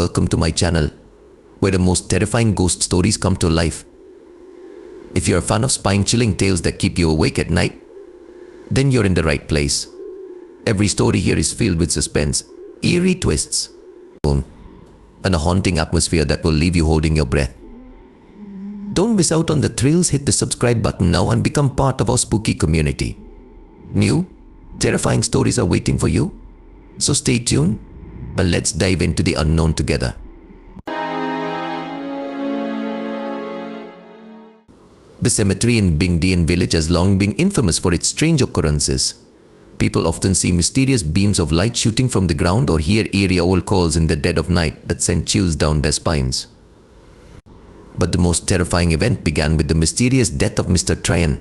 welcome to my channel, where the most terrifying ghost stories come to life. If you're a fan of spine-chilling tales that keep you awake at night, then you're in the right place. Every story here is filled with suspense, eerie twists, and a haunting atmosphere that will leave you holding your breath. Don't miss out on the thrills. Hit the subscribe button now and become part of our spooky community. New, terrifying stories are waiting for you. So stay tuned and let's dive into the unknown together. The cemetery in Bình village has long been infamous for its strange occurrences. People often see mysterious beams of light shooting from the ground or hear eerie owl calls in the dead of night that send chills down their spines. But the most terrifying event began with the mysterious death of Mr. Tryon,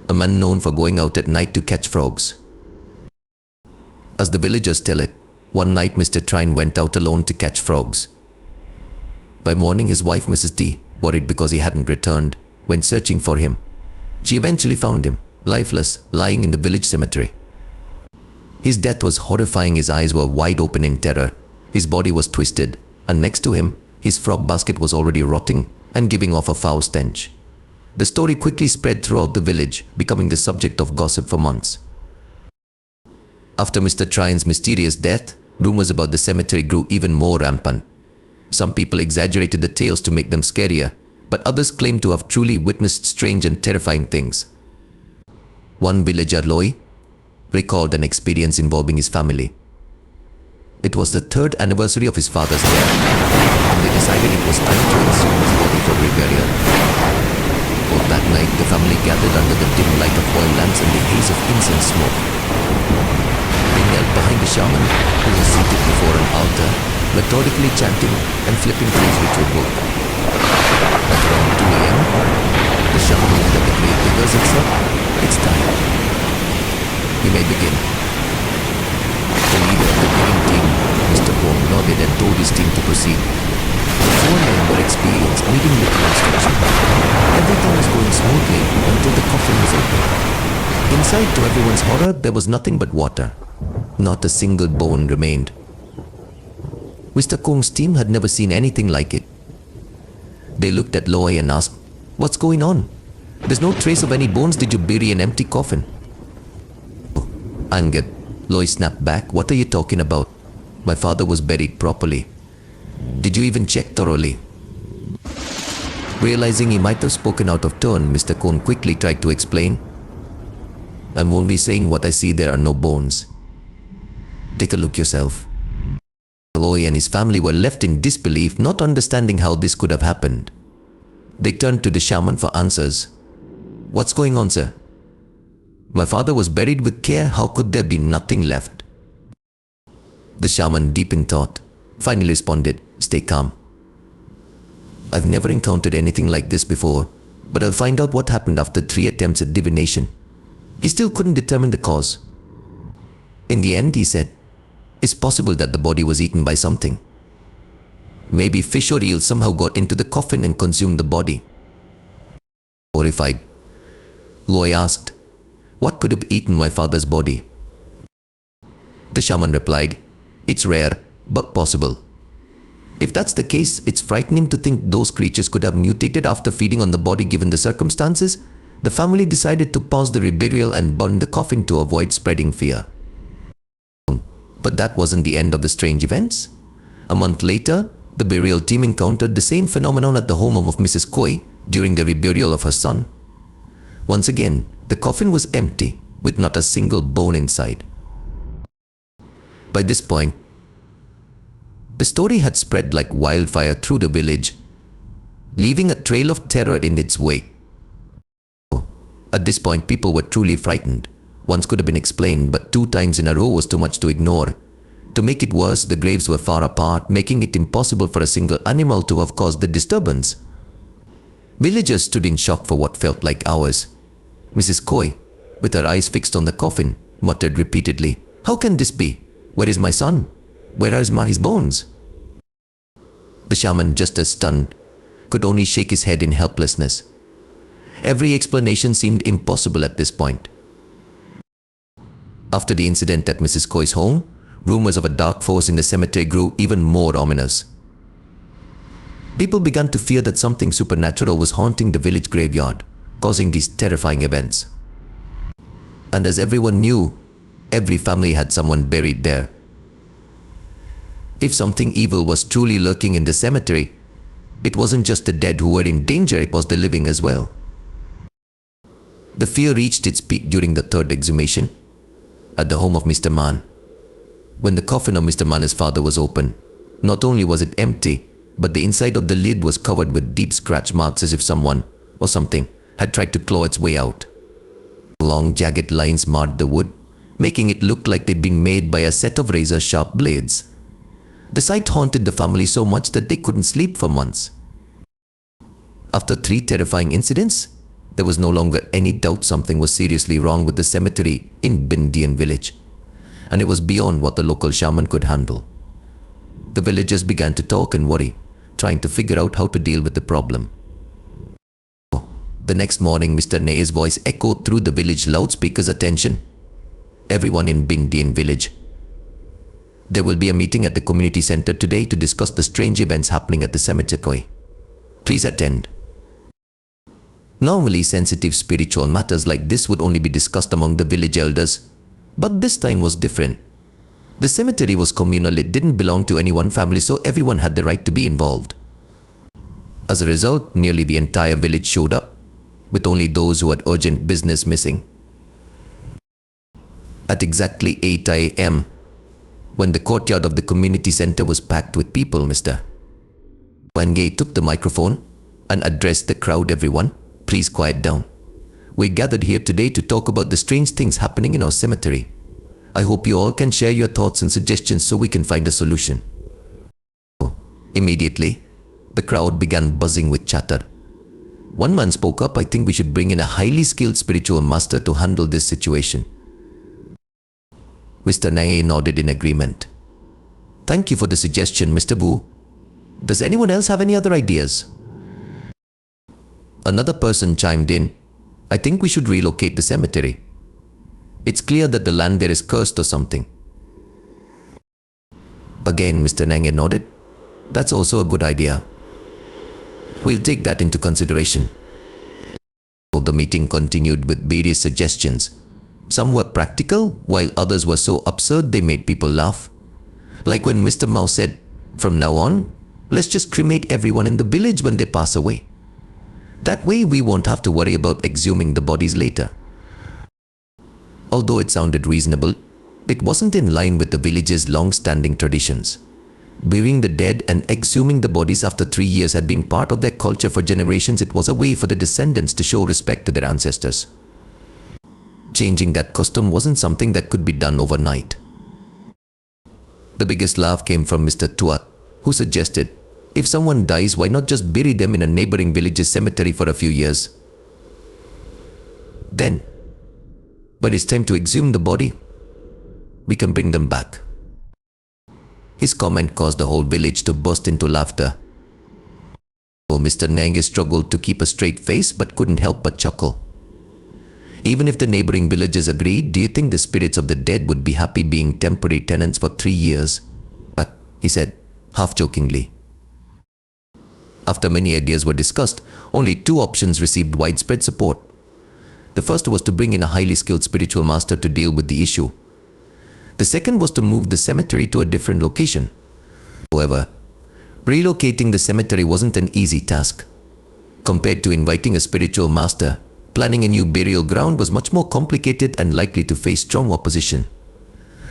a man known for going out at night to catch frogs. As the villagers tell it, one night Mr. Tryon went out alone to catch frogs. By morning, his wife Mrs. T, worried because he hadn't returned, went searching for him. She eventually found him, lifeless, lying in the village cemetery. His death was horrifying. His eyes were wide open in terror, his body was twisted, and next to him, his frog basket was already rotting and giving off a foul stench. The story quickly spread throughout the village, becoming the subject of gossip for months. After Mr. Tryon's mysterious death, rumors about the cemetery grew even more rampant. Some people exaggerated the tales to make them scarier, but others claimed to have truly witnessed strange and terrifying things. One villager, Loy, recalled an experience involving his family. It was the 3rd anniversary of his father's death, and they decided it was time to exhume his body for reburial. On that night, the family gathered under the dim light of oil lamps and the haze of incense smoke. They knelt behind the shaman, who was seated before an altar, methodically chanting and flipping through his ritual book. At around 2 a.m., the shaman looked at the grave diggers and said, "It's time. You may begin." The leader of the digging team, Mr. Wong, nodded and told his team to proceed. The 4 men were experienced, meeting with construction. Everything was going smoothly until the coffin was opened. Inside, to everyone's horror, there was nothing but water. Not a single bone remained. Mr. Kong's team had never seen anything like it. They looked at Loy and asked, "What's going on? There's no trace of any bones. Did you bury an empty coffin?" Angered, Loy snapped back, "What are you talking about? My father was buried properly. Did you even check thoroughly?" Realizing he might have spoken out of turn, Mr. Kong quickly tried to explain, "I'm only saying what I see. There are no bones. Take a look yourself." Loy and his family were left in disbelief, not understanding how this could have happened. They turned to the shaman for answers. "What's going on, sir? My father was buried with care. How could there be nothing left?" The shaman, deep in thought, finally responded, "Stay calm. I've never encountered anything like this before, but I'll find out what happened after 3 attempts at divination." He still couldn't determine the cause. In the end, he said, "It's possible that the body was eaten by something. Maybe fish or eel somehow got into the coffin and consumed the body." Horrified, Loy asked, "What could have eaten my father's body?" The shaman replied, "It's rare, but possible. If that's the case, it's frightening to think those creatures could have mutated after feeding on the body. Given the circumstances, the family decided to pause the reburial and burn the coffin to avoid spreading fear." But that wasn't the end of the strange events. A month later, the burial team encountered the same phenomenon at the home of Mrs. Koi during the reburial of her son. Once again, the coffin was empty, with not a single bone inside. By this point, the story had spread like wildfire through the village, leaving a trail of terror in its wake. At this point, people were truly frightened. Once could have been explained, but 2 times in a row was too much to ignore. To make it worse, the graves were far apart, making it impossible for a single animal to have caused the disturbance. Villagers stood in shock for what felt like hours. Mrs. Koi, with her eyes fixed on the coffin, muttered repeatedly, "How can this be? Where is my son? Where are his bones?" The shaman, just as stunned, could only shake his head in helplessness. Every explanation seemed impossible at this point. After the incident at Mrs. Koi's home, rumors of a dark force in the cemetery grew even more ominous. People began to fear that something supernatural was haunting the village graveyard, causing these terrifying events. And as everyone knew, every family had someone buried there. If something evil was truly lurking in the cemetery, it wasn't just the dead who were in danger, it was the living as well. The fear reached its peak during the third exhumation, at the home of Mr. Mann. When the coffin of Mr. Mann's father was opened, not only was it empty, but the inside of the lid was covered with deep scratch marks as if someone, or something, had tried to claw its way out. Long jagged lines marred the wood, making it look like they'd been made by a set of razor-sharp blades. The sight haunted the family so much that they couldn't sleep for months. After 3 terrifying incidents, there was no longer any doubt something was seriously wrong with the cemetery in Bình village, and it was beyond what the local shaman could handle. The villagers began to talk and worry, trying to figure out how to deal with the problem. The next morning, Mr. Ney's voice echoed through the village loudspeakers. Attention, everyone in Bình village. There will be a meeting at the community center today to discuss the strange events happening at the cemetery. Please attend. Normally, sensitive spiritual matters like this would only be discussed among the village elders, but this time was different. The cemetery was communal, it didn't belong to any one family, so everyone had the right to be involved. As a result, nearly the entire village showed up, with only those who had urgent business missing. At exactly 8 a.m., when the courtyard of the community center was packed with people, Mr. Wangay took the microphone and addressed the crowd. Everyone, please quiet down. We gathered here today to talk about the strange things happening in our cemetery. I hope you all can share your thoughts and suggestions so we can find a solution. Immediately, the crowd began buzzing with chatter. One man spoke up. I think we should bring in a highly skilled spiritual master to handle this situation. Mr. Nae nodded in agreement. Thank you for the suggestion, Mr. Wu. Does anyone else have any other ideas? Another person chimed in. I think we should relocate the cemetery. It's clear that the land there is cursed or something. Again, Mr. Nange nodded. That's also a good idea. We'll take that into consideration. The meeting continued with various suggestions. Some were practical, while others were so absurd they made people laugh. Like when Mr. Mao said, from now on, let's just cremate everyone in the village when they pass away. That way we won't have to worry about exhuming the bodies later. Although it sounded reasonable, it wasn't in line with the village's long-standing traditions. Burying the dead and exhuming the bodies after 3 years had been part of their culture for generations. It was a way for the descendants to show respect to their ancestors. Changing that custom wasn't something that could be done overnight. The biggest laugh came from Mr. Tua, who suggested, if someone dies, why not just bury them in a neighboring village's cemetery for a few years? Then, when it's time to exhume the body, we can bring them back. His comment caused the whole village to burst into laughter. Mr. Nange struggled to keep a straight face but couldn't help but chuckle. Even if the neighboring villagers agreed, do you think the spirits of the dead would be happy being temporary tenants for 3 years? But, he said, half-jokingly. After many ideas were discussed, only 2 options received widespread support. The first was to bring in a highly skilled spiritual master to deal with the issue. The second was to move the cemetery to a different location. However, relocating the cemetery wasn't an easy task. Compared to inviting a spiritual master, planning a new burial ground was much more complicated and likely to face strong opposition.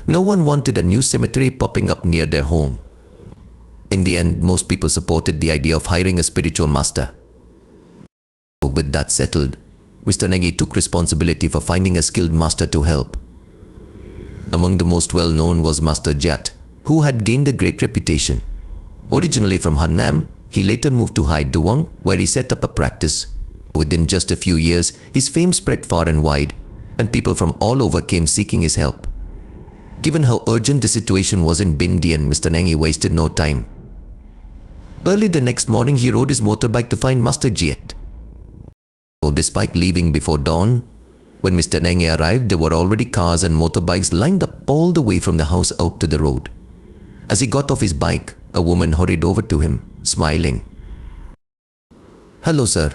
No one wanted a new cemetery popping up near their home. In the end, most people supported the idea of hiring a spiritual master. With that settled, Mr. Negi took responsibility for finding a skilled master to help. Among the most well-known was Master Jat, who had gained a great reputation. Originally from Hannam, he later moved to Hai Duong, where he set up a practice. Within just a few years, his fame spread far and wide, and people from all over came seeking his help. Given how urgent the situation was in Bình Mr. Nengi wasted no time. Early the next morning, he rode his motorbike to find Master Jiet. Despite leaving before dawn, when Mr. Nengi arrived, there were already cars and motorbikes lined up all the way from the house out to the road. As he got off his bike, a woman hurried over to him, smiling. Hello, sir.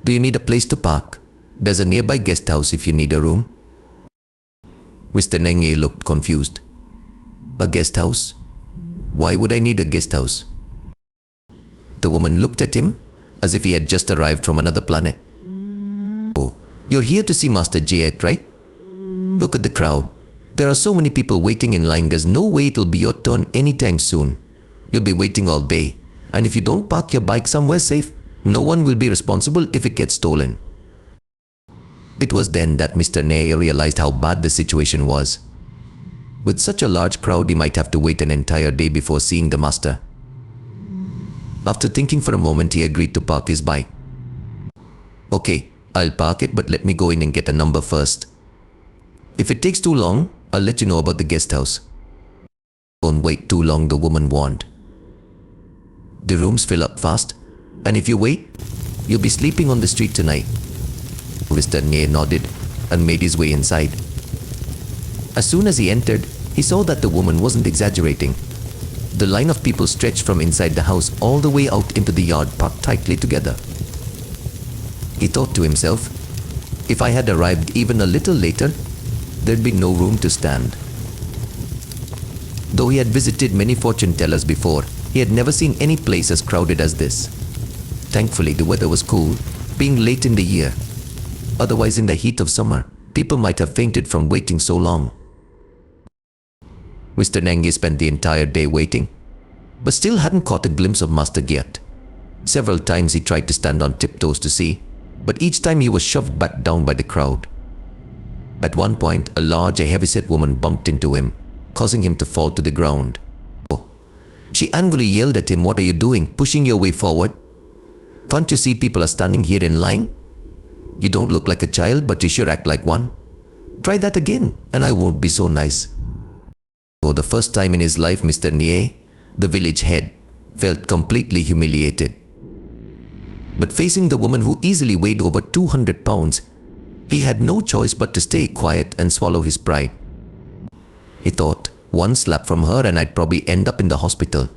Do you need a place to park? There's a nearby guest house if you need a room. Mr. Nenge looked confused. A guest house? Why would I need a guest house? The woman looked at him as if he had just arrived from another planet. Oh, you're here to see Master J8, right? Look at the crowd. There are so many people waiting in line. There's no way it'll be your turn anytime soon. You'll be waiting all day. And if you don't park your bike somewhere safe, no one will be responsible if it gets stolen. It was then that Mr. Ney realized how bad the situation was. With such a large crowd, he might have to wait an entire day before seeing the master. After thinking for a moment, he agreed to park his bike. Okay, I'll park it, but let me go in and get a number first. If it takes too long, I'll let you know about the guest house. Don't wait too long, the woman warned. The rooms fill up fast, and if you wait, you'll be sleeping on the street tonight. Mr. Nye nodded and made his way inside. As soon as he entered, he saw that the woman wasn't exaggerating. The line of people stretched from inside the house all the way out into the yard, packed tightly together. He thought to himself, if I had arrived even a little later, there'd be no room to stand. Though he had visited many fortune tellers before, he had never seen any place as crowded as this. Thankfully, the weather was cool, being late in the year. Otherwise, in the heat of summer, people might have fainted from waiting so long. Mr. Nenge spent the entire day waiting, but still hadn't caught a glimpse of Master Gyat. Several times he tried to stand on tiptoes to see, but each time he was shoved back down by the crowd. At one point, a large, heavy-set woman bumped into him, causing him to fall to the ground. She angrily yelled at him, "What are you doing, pushing your way forward? Can't you see people are standing here in line? You don't look like a child, but you sure act like one. Try that again, and I won't be so nice." For the first time in his life, Mr. Nie, the village head, felt completely humiliated. But facing the woman who easily weighed over 200 pounds, he had no choice but to stay quiet and swallow his pride. He thought, one slap from her and I'd probably end up in the hospital.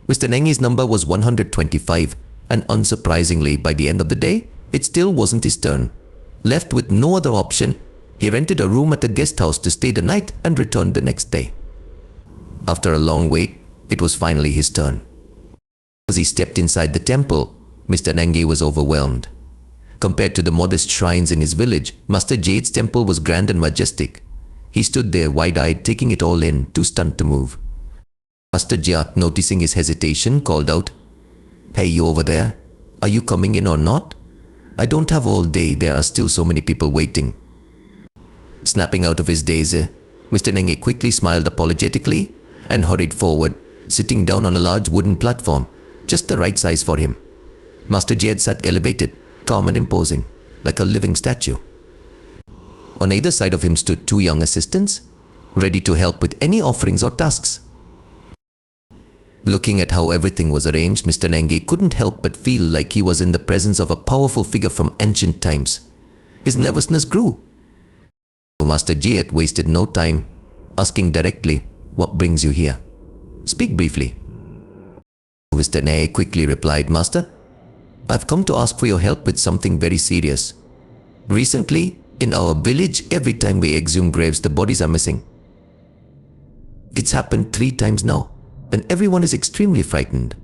Mr. Nengi's number was 125, and unsurprisingly, by the end of the day, it still wasn't his turn. Left with no other option, he rented a room at a guest house to stay the night and returned the next day. After a long wait, it was finally his turn. As he stepped inside the temple, Mr. Nengi was overwhelmed. Compared to the modest shrines in his village, Master Jade's temple was grand and majestic. He stood there wide-eyed, taking it all in, too stunned to move. Master Jat, noticing his hesitation, called out, "Hey, you over there? Are you coming in or not? I don't have all day, there are still so many people waiting." Snapping out of his daze, Mr. Nenge quickly smiled apologetically and hurried forward, sitting down on a large wooden platform, just the right size for him. Master Jade sat elevated, calm and imposing, like a living statue. On either side of him stood two young assistants, ready to help with any offerings or tasks. Looking at how everything was arranged, Mr. Nenge couldn't help but feel like he was in the presence of a powerful figure from ancient times. His nervousness grew. Master Jade wasted no time, asking directly, "What brings you here? Speak briefly." Mr. Nenge quickly replied, "Master, I've come to ask for your help with something very serious. Recently, in our village, every time we exhume graves, the bodies are missing. It's happened 3 times now, and everyone is extremely frightened."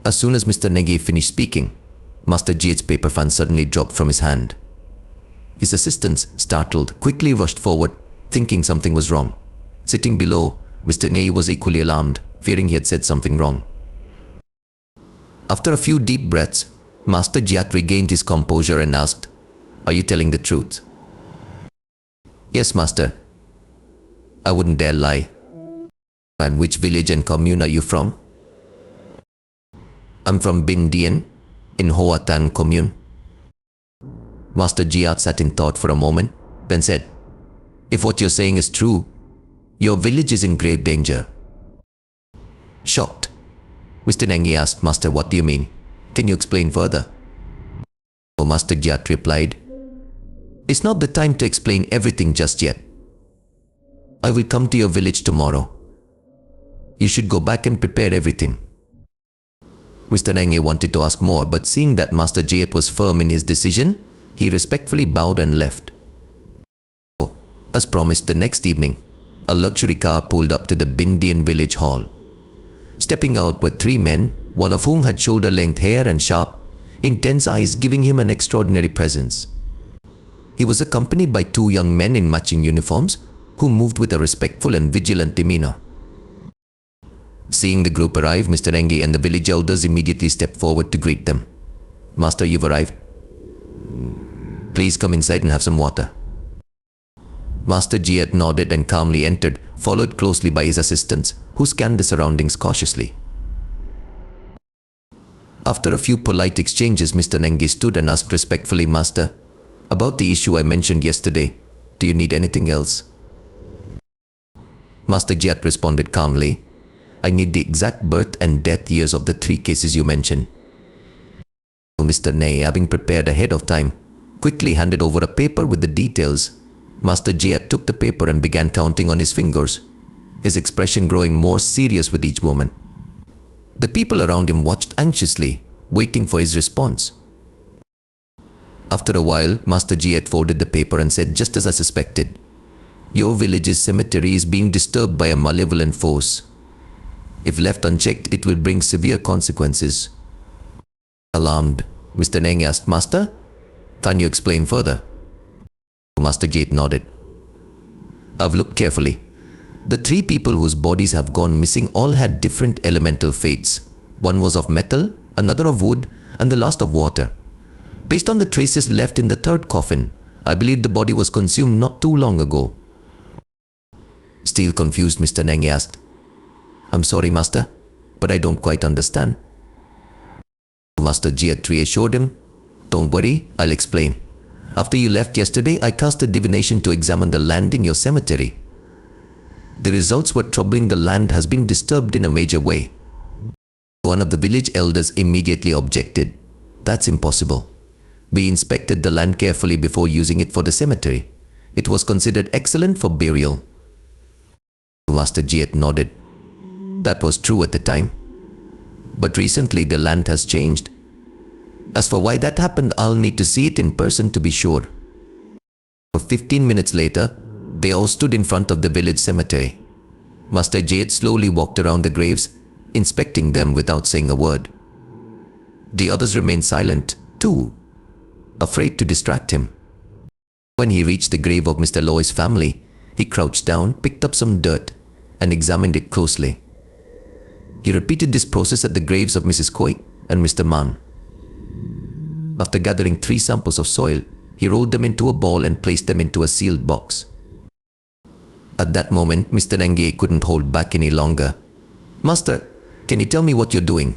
As soon as Mr. Nege finished speaking, Master Jade's paper fan suddenly dropped from his hand. His assistants, startled, quickly rushed forward, thinking something was wrong. Sitting below, Mr. Nege was equally alarmed, fearing he had said something wrong. After a few deep breaths, Master Jat regained his composure and asked, "Are you telling the truth?" "Yes, Master. I wouldn't dare lie." "And which village and commune are you from?" "I'm from Bình Điền, in Hoatan commune." Master Jat sat in thought for a moment, then said, "If what you're saying is true, your village is in grave danger." Shocked, Mr. Nenge asked, "Master, what do you mean? Can you explain further?" Master Jat replied, "It's not the time to explain everything just yet. I will come to your village tomorrow. You should go back and prepare everything." Mr. Nenge wanted to ask more, but seeing that Master Jayat was firm in his decision, he respectfully bowed and left. As promised, the next evening, a luxury car pulled up to the Bindian village hall. Stepping out were three men, one of whom had shoulder-length hair and sharp, intense eyes, giving him an extraordinary presence. He was accompanied by two young men in matching uniforms, who moved with a respectful and vigilant demeanor. Seeing the group arrive, Mr. Nenge and the village elders immediately stepped forward to greet them. "Master, you've arrived. Please come inside and have some water." Master Jayat nodded and calmly entered, followed closely by his assistants, who scanned the surroundings cautiously. After a few polite exchanges, Mr. Nenge stood and asked respectfully, "Master, about the issue I mentioned yesterday, do you need anything else?" Master Jayat responded calmly, "I need the exact birth and death years of the three cases you mentioned." Mr. Nenge, having prepared ahead of time, quickly handed over a paper with the details. Master Jayat took the paper and began counting on his fingers, his expression growing more serious with each moment. The people around him watched anxiously, waiting for his response. After a while, Master Jayat folded the paper and said, "Just as I suspected, your village's cemetery is being disturbed by a malevolent force. If left unchecked, it will bring severe consequences." Alarmed, Mr. Nenge asked, "Master, can you explain further?" Master Jayat nodded. "I've looked carefully. The three people whose bodies have gone missing all had different elemental fates. One was of metal, another of wood, and the last of water. Based on the traces left in the third coffin, I believe the body was consumed not too long ago." Still confused, Mr. Nenge asked, "I'm sorry, Master, but I don't quite understand." Master Jayat reassured him, "Don't worry, I'll explain. After you left yesterday, I cast a divination to examine the land in your cemetery. The results were troubling. The land has been disturbed in a major way." One of the village elders immediately objected. "That's impossible. We inspected the land carefully before using it for the cemetery. It was considered excellent for burial." Master Jayat nodded. "That was true at the time. But recently the land has changed. As for why that happened, I'll need to see it in person to be sure." 15 minutes later, they all stood in front of the village cemetery. Master Jayat slowly walked around the graves, inspecting them without saying a word. The others remained silent, too, afraid to distract him. When he reached the grave of Mr. Loy's family, he crouched down, picked up some dirt, and examined it closely. He repeated this process at the graves of Mrs. Koi and Mr. Man. After gathering 3 samples of soil, he rolled them into a ball and placed them into a sealed box. At that moment, Mr. Nenge couldn't hold back any longer. "Master, can you tell me what you're doing?"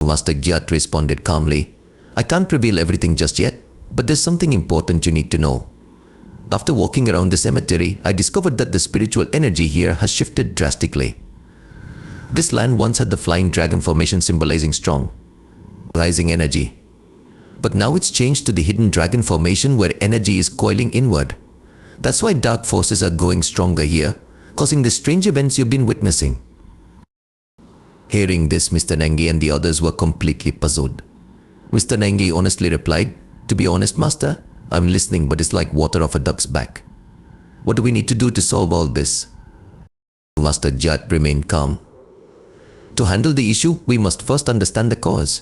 Master Jayat responded calmly, "I can't reveal everything just yet, but there's something important you need to know. After walking around the cemetery, I discovered that the spiritual energy here has shifted drastically. This land once had the flying dragon formation symbolizing strong, rising energy. But now it's changed to the hidden dragon formation where energy is coiling inward. That's why dark forces are growing stronger here, causing the strange events you've been witnessing." Hearing this, Mr. Nenge and the others were completely puzzled. Mr. Nenge honestly replied, "To be honest, Master, I'm listening, but it's like water off a duck's back. What do we need to do to solve all this?" Master Jayat remained calm. "To handle the issue, we must first understand the cause.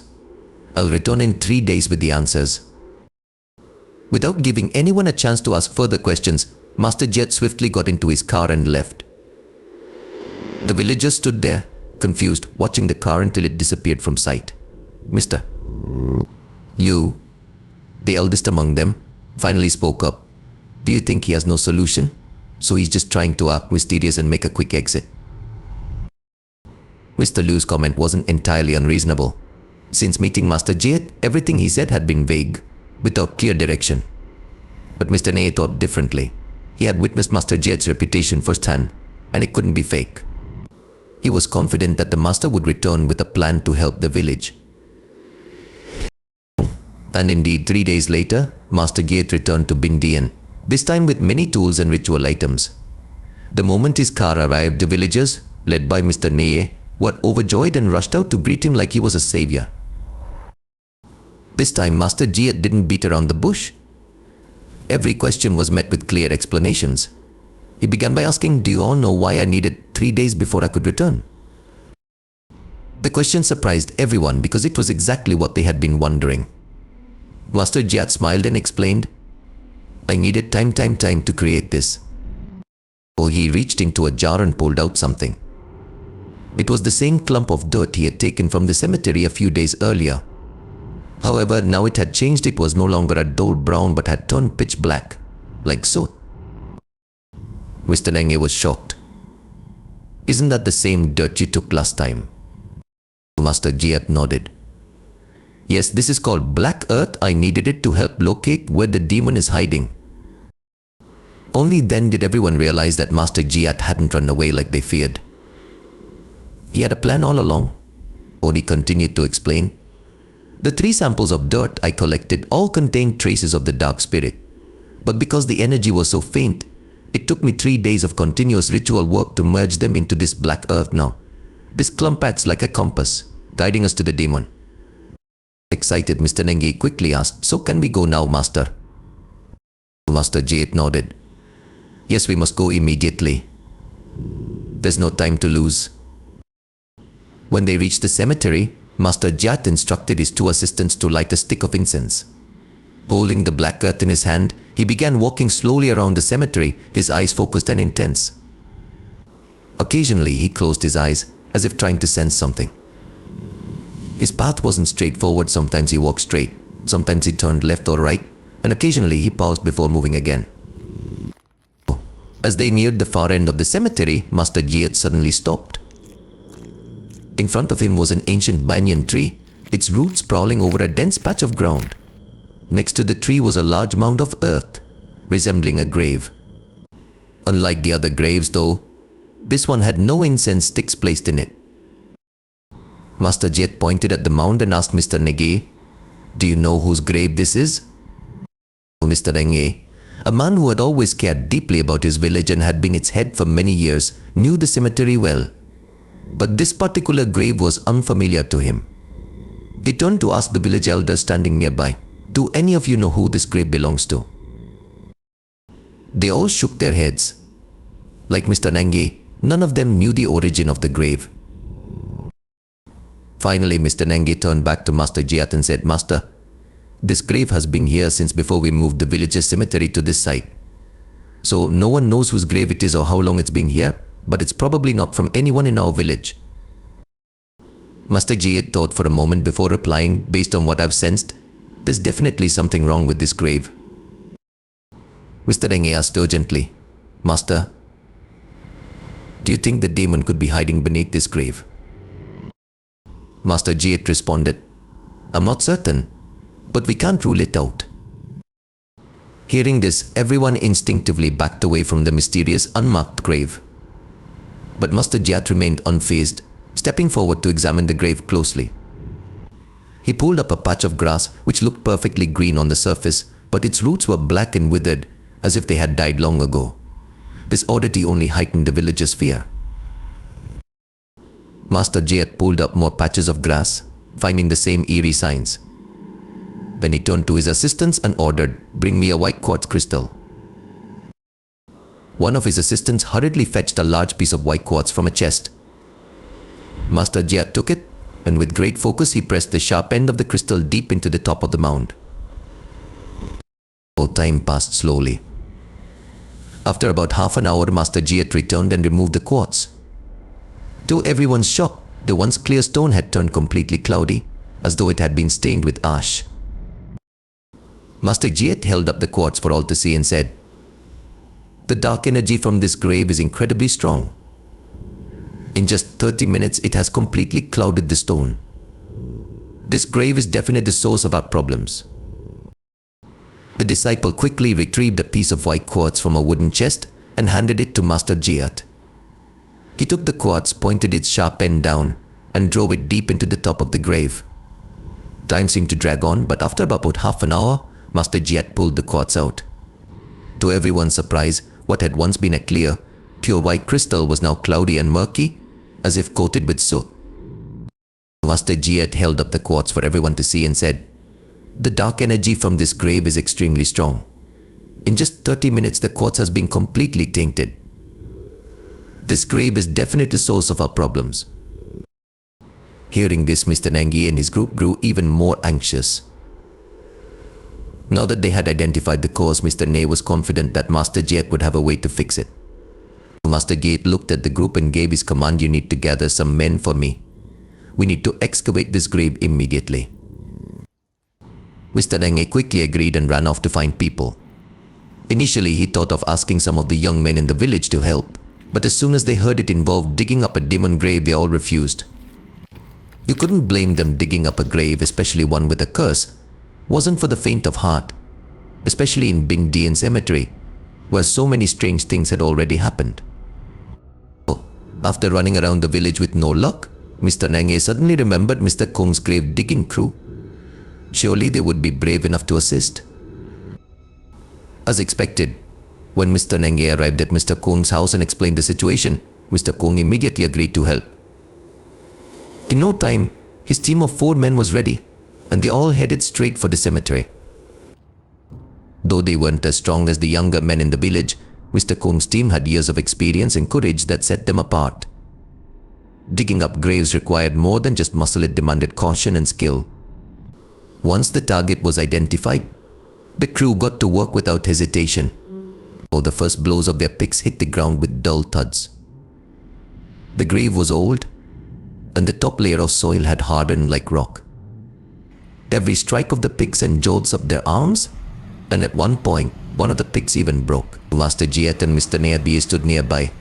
I'll return in 3 days with the answers." Without giving anyone a chance to ask further questions, Master Jayat swiftly got into his car and left. The villagers stood there, confused, watching the car until it disappeared from sight. "Mister, you," the eldest among them, finally spoke up. "Do you think he has no solution? So he's just trying to act mysterious and make a quick exit?" Mr. Liu's comment wasn't entirely unreasonable. Since meeting Master Jayat, everything he said had been vague, without clear direction. But Mr. Nenge thought differently. He had witnessed Master Jayat's reputation firsthand, and it couldn't be fake. He was confident that the master would return with a plan to help the village. And indeed, 3 days later, Master Jayat returned to Bindian, this time with many tools and ritual items. The moment his car arrived, the villagers, led by Mr. Nenge, were overjoyed and rushed out to greet him like he was a savior. This time, Master Jiat didn't beat around the bush. Every question was met with clear explanations. He began by asking, "Do you all know why I needed 3 days before I could return?" The question surprised everyone because it was exactly what they had been wondering. Master Jiat smiled and explained, "I needed time to create this." So he reached into a jar and pulled out something. It was the same clump of dirt he had taken from the cemetery a few days earlier. However, now it had changed. It was no longer a dull brown but had turned pitch black, like soot. Mr. Nenge was shocked. "Isn't that the same dirt you took last time?" Master Jiat nodded. "Yes, this is called black earth. I needed it to help locate where the demon is hiding." Only then did everyone realize that Master Jiat hadn't run away like they feared. He had a plan all along. Oni continued to explain. "The 3 samples of dirt I collected all contained traces of the dark spirit. But because the energy was so faint, it took me 3 days of continuous ritual work to merge them into this black earth now. This clump acts like a compass, guiding us to the demon." Excited, Mr. Nenge quickly asked, "So can we go now, Master?" Master Jiat nodded. "Yes, we must go immediately. There's no time to lose." When they reached the cemetery, Master Jiat instructed his 2 assistants to light a stick of incense. Holding the black earth in his hand, he began walking slowly around the cemetery, his eyes focused and intense. Occasionally, he closed his eyes, as if trying to sense something. His path wasn't straightforward. Sometimes he walked straight, sometimes he turned left or right, and occasionally he paused before moving again. As they neared the far end of the cemetery, Master Jiat suddenly stopped. In front of him was an ancient banyan tree, its roots sprawling over a dense patch of ground. Next to the tree was a large mound of earth, resembling a grave. Unlike the other graves, though, this one had no incense sticks placed in it. Master Jiat pointed at the mound and asked Mr. Nenge, "Do you know whose grave this is?" Mr. Nenge, a man who had always cared deeply about his village and had been its head for many years, knew the cemetery well. But this particular grave was unfamiliar to him. He turned to ask the village elders standing nearby, "Do any of you know who this grave belongs to?" They all shook their heads. Like Mr. Nenge, none of them knew the origin of the grave. Finally, Mr. Nenge turned back to Master Jiat and said, "Master, this grave has been here since before we moved the village's cemetery to this site. So no one knows whose grave it is or how long it's been here, but it's probably not from anyone in our village." Master Jiat thought for a moment before replying, "Based on what I've sensed, there's definitely something wrong with this grave." Mr. Nenge asked urgently, "Master, do you think the demon could be hiding beneath this grave?" Master Jiat responded, "I'm not certain, but we can't rule it out." Hearing this, everyone instinctively backed away from the mysterious unmarked grave. But Master Jiat remained unfazed, stepping forward to examine the grave closely. He pulled up a patch of grass which looked perfectly green on the surface, but its roots were black and withered, as if they had died long ago. This oddity only heightened the villagers' fear. Master Jiat pulled up more patches of grass, finding the same eerie signs. Then he turned to his assistants and ordered, "Bring me a white quartz crystal." One of his assistants hurriedly fetched a large piece of white quartz from a chest. Master Jiat took it, and with great focus he pressed the sharp end of the crystal deep into the top of the mound. All time passed slowly. After about half an hour, Master Jiat returned and removed the quartz. To everyone's shock, the once clear stone had turned completely cloudy, as though it had been stained with ash. Master Jiat held up the quartz for all to see and said, "The dark energy from this grave is incredibly strong. In just 30 minutes, it has completely clouded the stone. This grave is definitely the source of our problems." The disciple quickly retrieved a piece of white quartz from a wooden chest and handed it to Master Jiat. He took the quartz, pointed its sharp end down, and drove it deep into the top of the grave. Time seemed to drag on, but after about half an hour, Master Jiat pulled the quartz out. To everyone's surprise, what had once been a clear, pure white crystal was now cloudy and murky, as if coated with soot. Master Giat held up the quartz for everyone to see and said, "The dark energy from this grave is extremely strong. In just 30 minutes, the quartz has been completely tainted. This grave is definitely the source of our problems." Hearing this, Mr. Nangi and his group grew even more anxious. Now that they had identified the cause, Mr. Ne was confident that Master Giat would have a way to fix it. Master Giat looked at the group and gave his command, "You need to gather some men for me. We need to excavate this grave immediately." Mr. Nangi quickly agreed and ran off to find people. Initially, he thought of asking some of the young men in the village to help, but as soon as they heard it involved digging up a demon grave, they all refused. You couldn't blame them. Digging up a grave, especially one with a curse, wasn't for the faint of heart, especially in Bình Điền cemetery, where so many strange things had already happened. After running around the village with no luck, Mr. Nange suddenly remembered Mr. Kung's grave digging crew. Surely they would be brave enough to assist. As expected, when Mr. Nange arrived at Mr. Kung's house and explained the situation, Mr. Kung immediately agreed to help. In no time, his team of 4 men was ready, and they all headed straight for the cemetery. Though they weren't as strong as the younger men in the village, Mr. Kung's team had years of experience and courage that set them apart. Digging up graves required more than just muscle, it demanded caution and skill. Once the target was identified, the crew got to work without hesitation. The first blows of their picks hit the ground with dull thuds. The grave was old, and the top layer of soil had hardened like rock. Every strike of the picks sent jolts up their arms, and at one point, one of the picks even broke. Master Giat and Mr. Neabi stood nearby,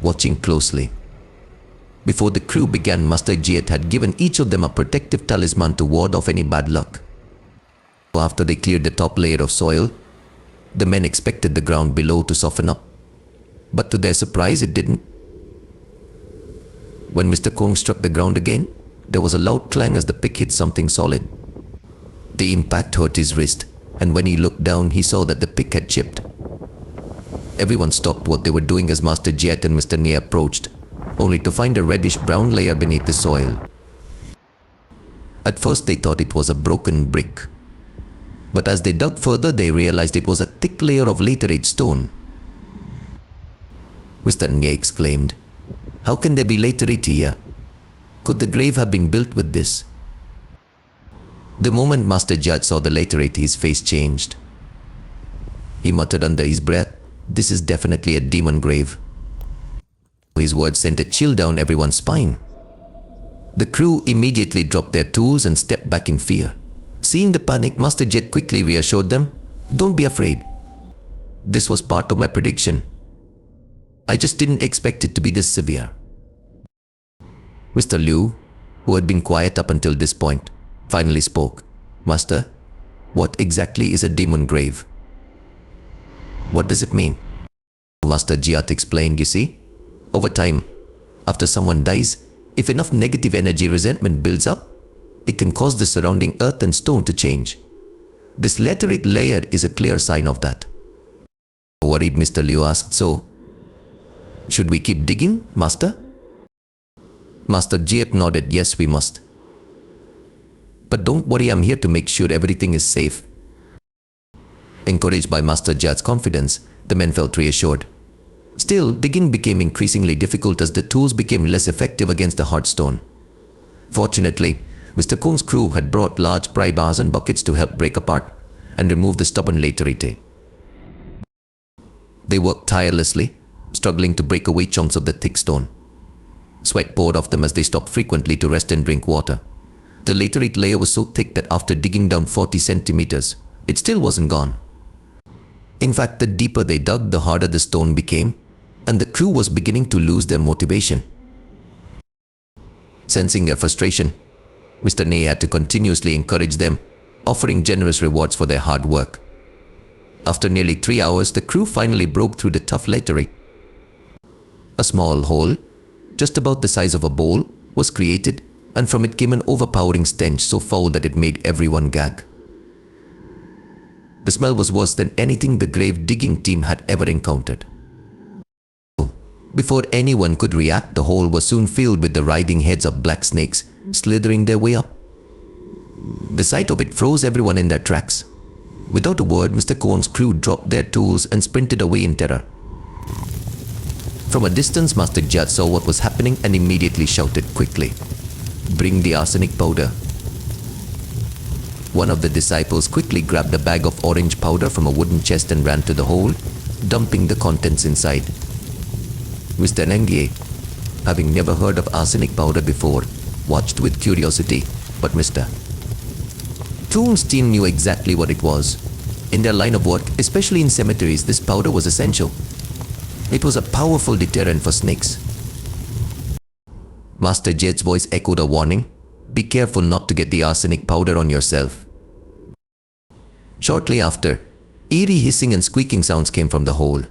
watching closely. Before the crew began, Master Giat had given each of them a protective talisman to ward off any bad luck. After they cleared the top layer of soil, the men expected the ground below to soften up. But to their surprise, it didn't. When Mr. Kung struck the ground again, there was a loud clang as the pick hit something solid. The impact hurt his wrist, and when he looked down, he saw that the pick had chipped. Everyone stopped what they were doing as Master Giat and Mr. Ne approached, only to find a reddish-brown layer beneath the soil. At first, they thought it was a broken brick. But as they dug further, they realized it was a thick layer of laterite stone. Mr. Ne exclaimed, "How can there be laterite here? Could the grave have been built with this?" The moment Master Giat saw the laterite, his face changed. He muttered under his breath, "This is definitely a demon grave." His words sent a chill down everyone's spine. The crew immediately dropped their tools and stepped back in fear. Seeing the panic, Master Giat quickly reassured them, "Don't be afraid. This was part of my prediction. I just didn't expect it to be this severe." Mr. Liu, who had been quiet up until this point, finally spoke. "Master, what exactly is a demon grave? What does it mean?" Master Giat explained, "You see, over time, after someone dies, if enough negative energy resentment builds up, it can cause the surrounding earth and stone to change. This laterite layer is a clear sign of that." Worried, Mr. Liu asked, "So, should we keep digging, Master?" Master Giat nodded, "Yes, we must. But don't worry, I'm here to make sure everything is safe." Encouraged by Master Giat's confidence, the men felt reassured. Still, digging became increasingly difficult as the tools became less effective against the hard stone. Fortunately, Mr. Kung's crew had brought large pry bars and buckets to help break apart and remove the stubborn laterite. They worked tirelessly, struggling to break away chunks of the thick stone. Sweat poured off them as they stopped frequently to rest and drink water. The laterite layer was so thick that after digging down 40 centimeters, it still wasn't gone. In fact, the deeper they dug, the harder the stone became, and the crew was beginning to lose their motivation. Sensing their frustration, Mr. Ne had to continuously encourage them, offering generous rewards for their hard work. After nearly 3 hours, the crew finally broke through the tough laterite. A small hole, just about the size of a bowl, was created, and from it came an overpowering stench so foul that it made everyone gag. The smell was worse than anything the grave digging team had ever encountered. Before anyone could react, the hole was soon filled with the writhing heads of black snakes slithering their way up. The sight of it froze everyone in their tracks. Without a word, Mr. Cohn's crew dropped their tools and sprinted away in terror. From a distance, Master Jad saw what was happening and immediately shouted quickly, "Bring the arsenic powder." One of the disciples quickly grabbed a bag of orange powder from a wooden chest and ran to the hole, dumping the contents inside. Mr. Nangie, having never heard of arsenic powder before, watched with curiosity, but Mr. Cohn's team knew exactly what it was. In their line of work, especially in cemeteries, this powder was essential. It was a powerful deterrent for snakes. Master Jed's voice echoed a warning. Be careful not to get the arsenic powder on yourself. Shortly after, eerie hissing and squeaking sounds came from the hole.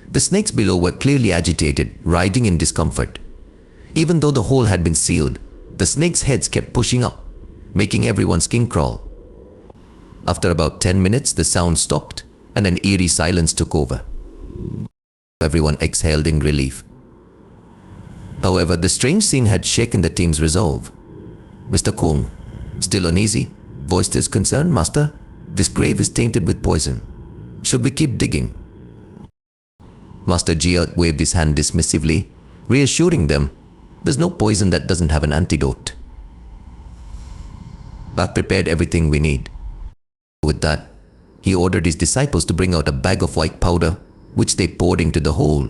The snakes below were clearly agitated, writhing in discomfort. Even though the hole had been sealed, the snakes' heads kept pushing up, making everyone's skin crawl. After about 10 minutes, the sound stopped and an eerie silence took over. Everyone exhaled in relief. However, the strange scene had shaken the team's resolve. Mr. Cohn, still uneasy, voiced his concern. "Master, this grave is tainted with poison. Should we keep digging?" Master Jia waved his hand dismissively, reassuring them, "There's no poison that doesn't have an antidote. I've prepared everything we need." With that, he ordered his disciples to bring out a bag of white powder, which they poured into the hole.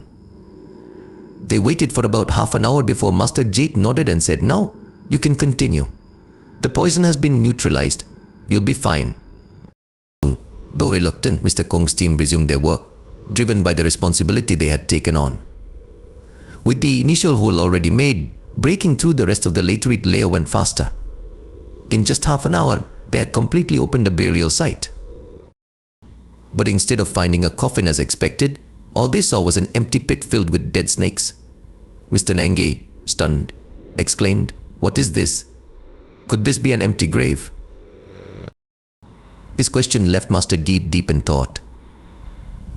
They waited for about half an hour before Master Jade nodded and said, "Now, you can continue. The poison has been neutralized. You'll be fine." Though reluctant, Mr. Kong's team resumed their work, driven by the responsibility they had taken on. With the initial hole already made, breaking through the rest of the laterite layer went faster. In just half an hour, they had completely opened the burial site. But instead of finding a coffin as expected, all they saw was an empty pit filled with dead snakes. Mr. Nangie, stunned, exclaimed, "What is this? Could this be an empty grave?" His question left Master deep in thought.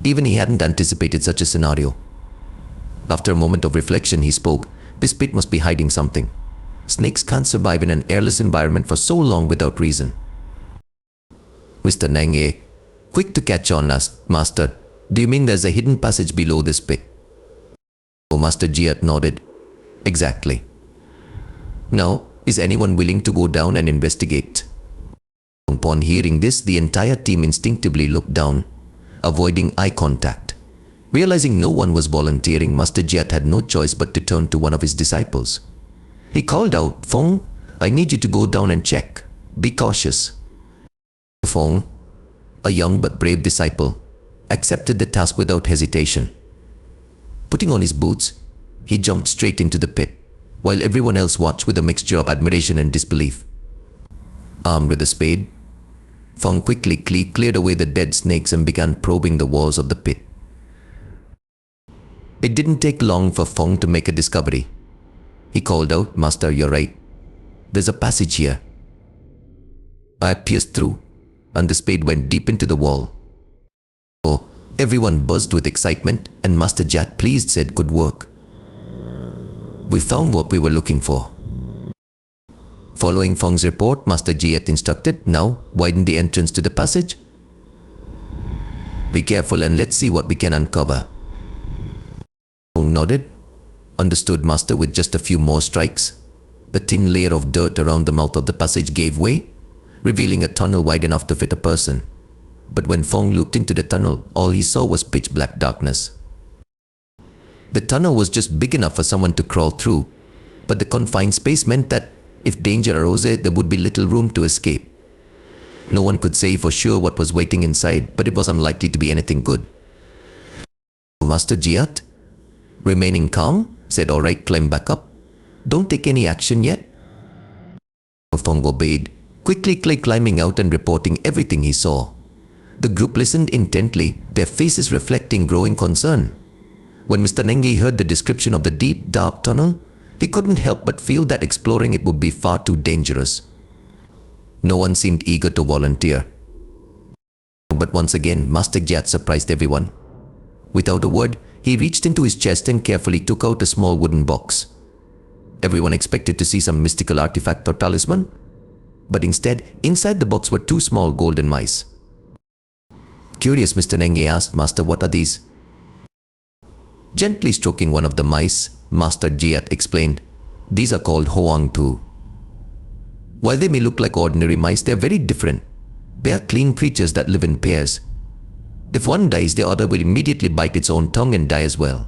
Even he hadn't anticipated such a scenario. After a moment of reflection, he spoke, "This pit must be hiding something. Snakes can't survive in an airless environment for so long without reason." Mr. Nangie, quick to catch on, asked, "Master, do you mean there's a hidden passage below this pit?" Oh, Master Jiat nodded. "Exactly. Now, is anyone willing to go down and investigate?" Upon hearing this, the entire team instinctively looked down, avoiding eye contact. Realizing no one was volunteering, Master Jiat had no choice but to turn to one of his disciples. He called out, "Fong, I need you to go down and check. Be cautious." Fong, a young but brave disciple, accepted the task without hesitation. Putting on his boots, he jumped straight into the pit, while everyone else watched with a mixture of admiration and disbelief. Armed with a spade, Fong quickly cleared away the dead snakes and began probing the walls of the pit. It didn't take long for Fong to make a discovery. He called out, "Master, you're right. There's a passage here." I pierced through, and the spade went deep into the wall. Oh, everyone buzzed with excitement, and Master Jat, pleased, said, "Good work. We found what we were looking for." Following Fong's report, Master Jiat instructed, "Now, widen the entrance to the passage. Be careful and let's see what we can uncover." Fong nodded. "Understood, Master." With just a few more strikes, the thin layer of dirt around the mouth of the passage gave way, revealing a tunnel wide enough to fit a person. But when Fong looked into the tunnel, all he saw was pitch black darkness. The tunnel was just big enough for someone to crawl through, but the confined space meant that if danger arose, there would be little room to escape. No one could say for sure what was waiting inside, but it was unlikely to be anything good. Master Jiat, remaining calm, said, "All right, climb back up. Don't take any action yet." Fong obeyed, quickly climbing out and reporting everything he saw. The group listened intently, their faces reflecting growing concern. When Mr. Nengi heard the description of the deep, dark tunnel, he couldn't help but feel that exploring it would be far too dangerous. No one seemed eager to volunteer. But once again, Master Jat surprised everyone. Without a word, he reached into his chest and carefully took out a small wooden box. Everyone expected to see some mystical artifact or talisman, but instead, inside the box were 2 small golden mice. Curious, Mr. Nenge asked, "Master, what are these?" Gently stroking one of the mice, Master Jiat explained, "These are called Hoang Tu. While they may look like ordinary mice, they are very different. They are clean creatures that live in pairs. If one dies, the other will immediately bite its own tongue and die as well."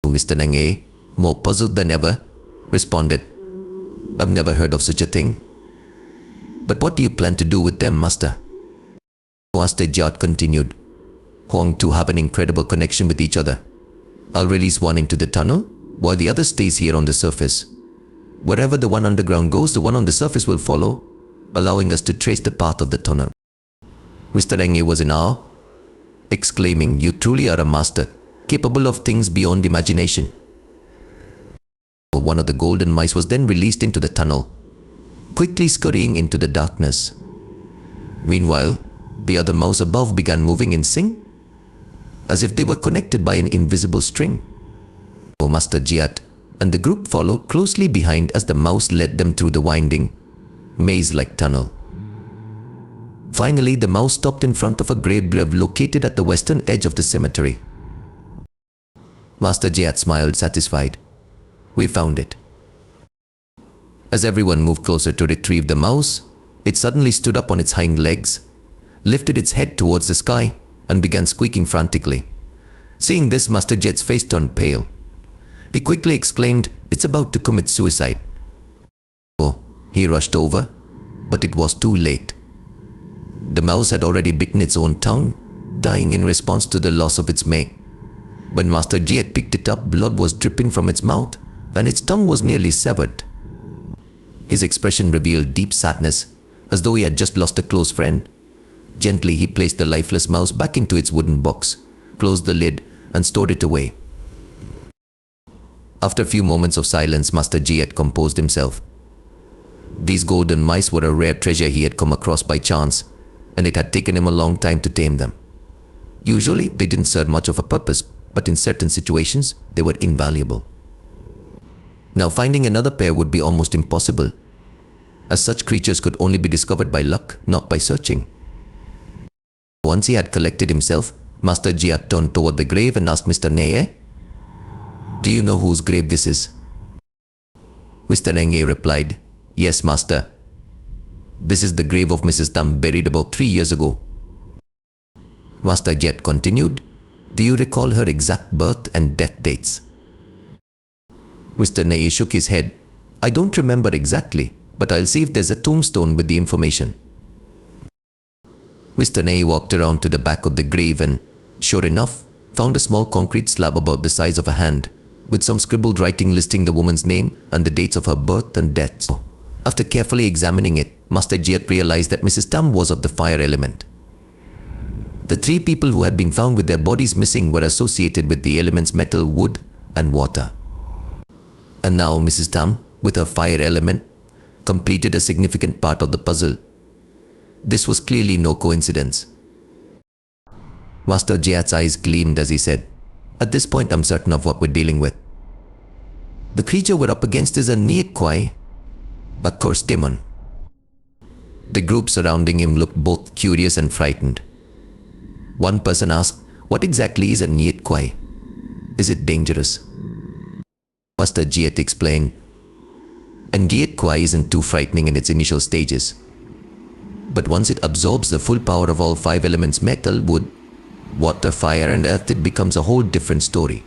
Mr. Nenge, more puzzled than ever, responded, "I've never heard of such a thing. But what do you plan to do with them, Master?" Master Jiat continued, "Hoang Tu have an incredible connection with each other. I'll release one into the tunnel, while the other stays here on the surface. Wherever the one underground goes, the one on the surface will follow, allowing us to trace the path of the tunnel." Mr. Nenge was in awe, exclaiming, "You truly are a master, capable of things beyond imagination." One of the golden mice was then released into the tunnel, quickly scurrying into the darkness. Meanwhile, the other mouse above began moving in sync, as if they were connected by an invisible string. Master Jiat and the group followed closely behind as the mouse led them through the winding, maze-like tunnel. Finally, the mouse stopped in front of a grave located at the western edge of the cemetery. Master Jiat smiled, satisfied. "We found it." As everyone moved closer to retrieve the mouse, it suddenly stood up on its hind legs, lifted its head towards the sky, and began squeaking frantically. Seeing this, Master Jiat's face turned pale. He quickly exclaimed, "It's about to commit suicide." He rushed over, but it was too late. The mouse had already bitten its own tongue, dying in response to the loss of its mate. When Master Jiat picked it up, blood was dripping from its mouth, and its tongue was nearly severed. His expression revealed deep sadness, as though he had just lost a close friend. Gently, he placed the lifeless mouse back into its wooden box, closed the lid, and stored it away. After a few moments of silence, Master Jiat composed himself. These golden mice were a rare treasure he had come across by chance, and it had taken him a long time to tame them. Usually, they didn't serve much of a purpose, but in certain situations, they were invaluable. Now, finding another pair would be almost impossible, as such creatures could only be discovered by luck, not by searching. Once he had collected himself, Master Jiat turned toward the grave and asked Mr. Nenge, "Do you know whose grave this is?" Mr. Nenge replied, "Yes, Master. This is the grave of Mrs. Tam, buried about 3 years ago." Master Jiat continued, "Do you recall her exact birth and death dates?" Mr. Nenge shook his head. "I don't remember exactly, but I'll see if there's a tombstone with the information." Mr. Nenge walked around to the back of the grave and, sure enough, found a small concrete slab about the size of a hand, with some scribbled writing listing the woman's name and the dates of her birth and death. After carefully examining it, Master Jiat realized that Mrs. Tam was of the fire element. The 3 people who had been found with their bodies missing were associated with the elements metal, wood, and water. And now Mrs. Tam, with her fire element, completed a significant part of the puzzle. This was clearly no coincidence. Master Jiat's eyes gleamed as he said, "At this point, I'm certain of what we're dealing with. The creature we're up against is a Niekwai, a cursed demon." The group surrounding him looked both curious and frightened. One person asked, "What exactly is a Niekwai? Is it dangerous?" Master Jiat explained, "A Niekwai isn't too frightening in its initial stages. But once it absorbs the full power of all 5 elements, metal, wood, water, fire, and earth, it becomes a whole different story."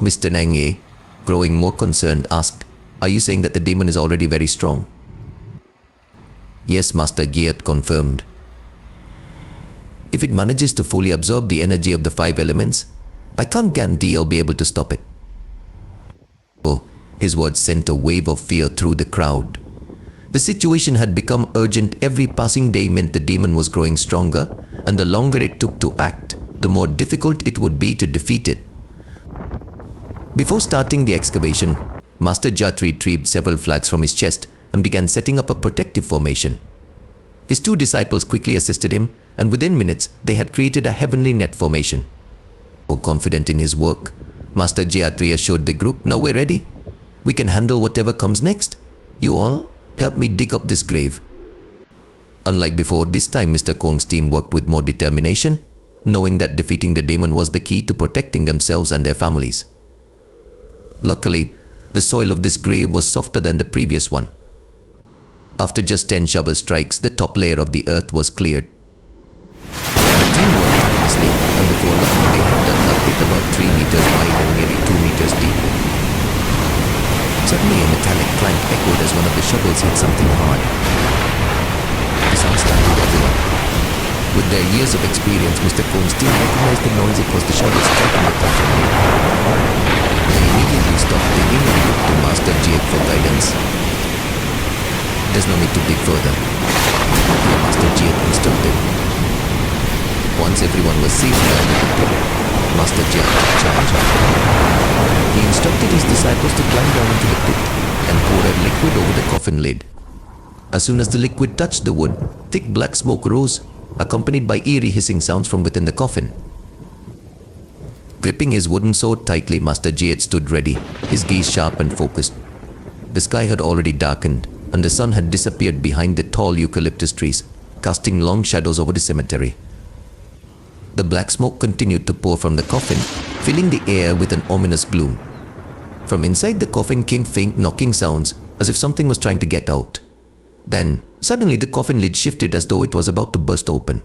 Mr. Nenge, growing more concerned, asked, "Are you saying that the demon is already very strong?" "Yes," Master Jiat confirmed. "If it manages to fully absorb the energy of the 5 elements, I can't guarantee I'll be able to stop it." His words sent a wave of fear through the crowd. The situation had become urgent. Every passing day meant the demon was growing stronger, and the longer it took to act, the more difficult it would be to defeat it. Before starting the excavation, Master Jiat retrieved several flags from his chest and began setting up a protective formation. His 2 disciples quickly assisted him, and within minutes they had created a heavenly net formation. Confident in his work, Master Jayat reassured the group, "Now we're ready. We can handle whatever comes next. You all help me dig up this grave." Unlike before, this time Mr. Kong's team worked with more determination, knowing that defeating the demon was the key to protecting themselves and their families. Luckily, the soil of this grave was softer than the previous one. After just 10 shovel strikes, the top layer of the earth was cleared. The team worked tirelessly, and before long they had dug a pit about 3 meters wide and nearly 2 meters deep. Suddenly a metallic clank echoed as one of the shovels hit something hard. The sound startled everyone. With their years of experience, Mr. Kong's team recognized the noise. It was the shovel striking the coffin. They immediately stopped digging and looked to Master Jayat for guidance. "There's no need to dig further," Master Jayat instructed. Once everyone was safely out of the pit, Master Jayat took charge. He instructed his disciples to climb down into the pit and pour a liquid over the coffin lid. As soon as the liquid touched the wood, thick black smoke rose, accompanied by eerie hissing sounds from within the coffin. Gripping his wooden sword tightly, Master Jayat stood ready, his gaze sharp and focused. The sky had already darkened, and the sun had disappeared behind the tall eucalyptus trees, casting long shadows over the cemetery. The black smoke continued to pour from the coffin, filling the air with an ominous gloom. From inside the coffin came faint knocking sounds, as if something was trying to get out. Then, suddenly the coffin lid shifted as though it was about to burst open.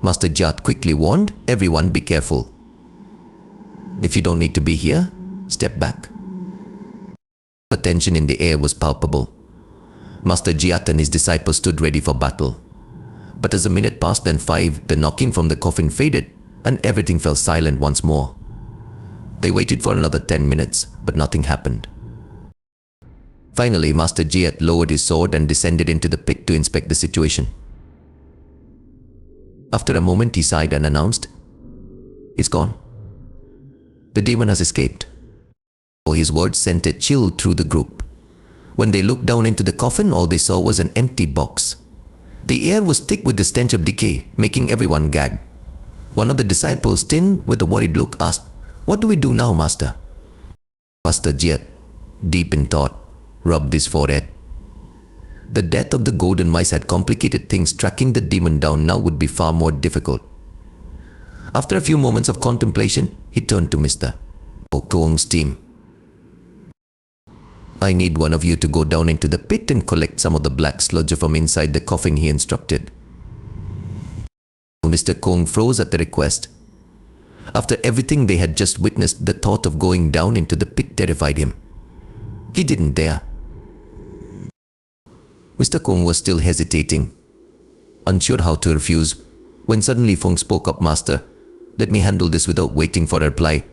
Master Jayat quickly warned everyone, "Be careful. If you don't need to be here, step back." The tension in the air was palpable. Master Jayat and his disciples stood ready for battle. But as a minute passed and 5, the knocking from the coffin faded, and everything fell silent once more. They waited for another 10 minutes, but nothing happened. Finally, Master Jayat lowered his sword and descended into the pit to inspect the situation. After a moment, he sighed and announced, "It's gone. The demon has escaped." His words sent a chill through the group. When they looked down into the coffin, all they saw was an empty box. The air was thick with the stench of decay, making everyone gag. One of the disciples, Tin, with a worried look, asked, "What do we do now, Master?" Master Jayat, deep in thought, rubbed his forehead. The death of the golden mice had complicated things. Tracking the demon down now would be far more difficult. After a few moments of contemplation, he turned to Mr. Kong's team. "I need one of you to go down into the pit and collect some of the black sludge from inside the coffin," he instructed. Mr. Kong froze at the request. After everything they had just witnessed, the thought of going down into the pit terrified him. He didn't dare. Mr. Kong was still hesitating, unsure how to refuse, when suddenly Fong spoke up, "Master, let me handle this." Without waiting for a reply,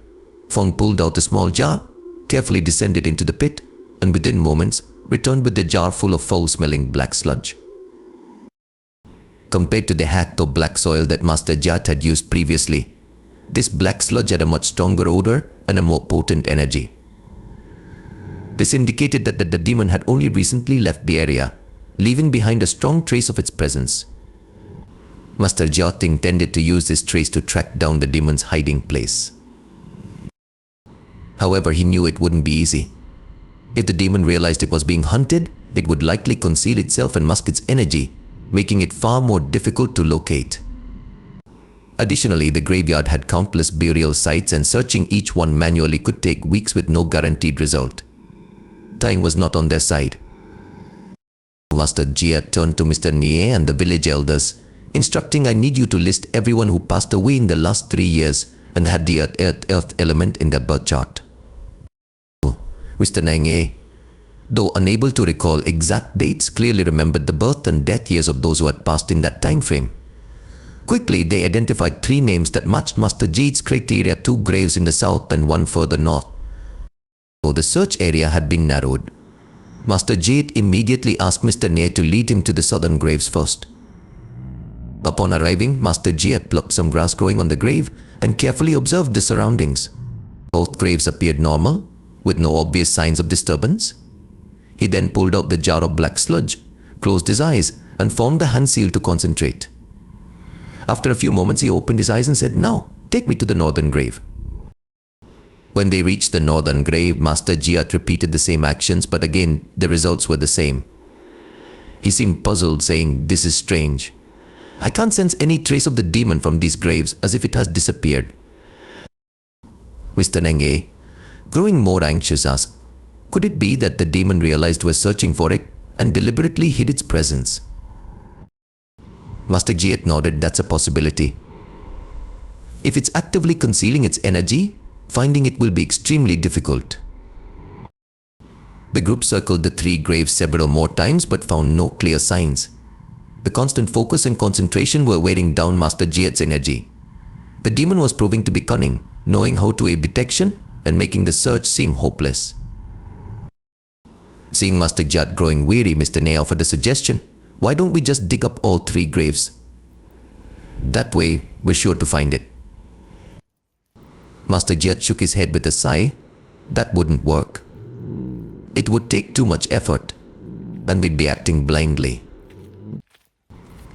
Fong pulled out a small jar, carefully descended into the pit, and within moments returned with the jar full of foul-smelling black sludge. Compared to the hacked or black soil that Master Jayat had used previously, this black sludge had a much stronger odor and a more potent energy. This indicated that the demon had only recently left the area, leaving behind a strong trace of its presence. Master Jayat intended to use this trace to track down the demon's hiding place. However, he knew it wouldn't be easy. If the demon realized it was being hunted, it would likely conceal itself and mask its energy, making it far more difficult to locate. Additionally, the graveyard had countless burial sites, and searching each one manually could take weeks with no guaranteed result. Time was not on their side. Master Jayat turned to Mr. Nie and the village elders, instructing, "I need you to list everyone who passed away in the last 3 years and had the earth element in their birth chart." Mr. Nie, though unable to recall exact dates, clearly remembered the birth and death years of those who had passed in that time frame. Quickly, they identified 3 names that matched Master Jayat's criteria: 2 graves in the south and 1 further north. Though the search area had been narrowed, Master Jayat immediately asked Mr. Nie to lead him to the southern graves first. Upon arriving, Master Jayat plucked some grass growing on the grave and carefully observed the surroundings. Both graves appeared normal, with no obvious signs of disturbance. He then pulled out the jar of black sludge, closed his eyes, and formed the hand seal to concentrate. After a few moments, he opened his eyes and said, "Now, Take me to the northern grave." When they reached the northern grave, Master Jiat repeated the same actions, but again the results were the same. He seemed puzzled, saying, "This is strange. I can't sense any trace of the demon from these graves, as if it has disappeared." Mr. Nenge, growing more anxious, asked, "Could it be that the demon realized we're searching for it and deliberately hid its presence?" Master Jiat nodded. "That's a possibility. If it's actively concealing its energy, finding it will be extremely difficult." The group circled the 3 graves several more times but found no clear signs. The constant focus and concentration were weighing down Master Jiat's energy. The demon was proving to be cunning, knowing how to aid detection and making the search seem hopeless. Seeing Master Jiat growing weary, Mr. Ne offered a suggestion. "Why don't we just dig up all 3 graves? That way, we're sure to find it." Master Jiat shook his head with a sigh. "That wouldn't work. It would take too much effort, and we'd be acting blindly."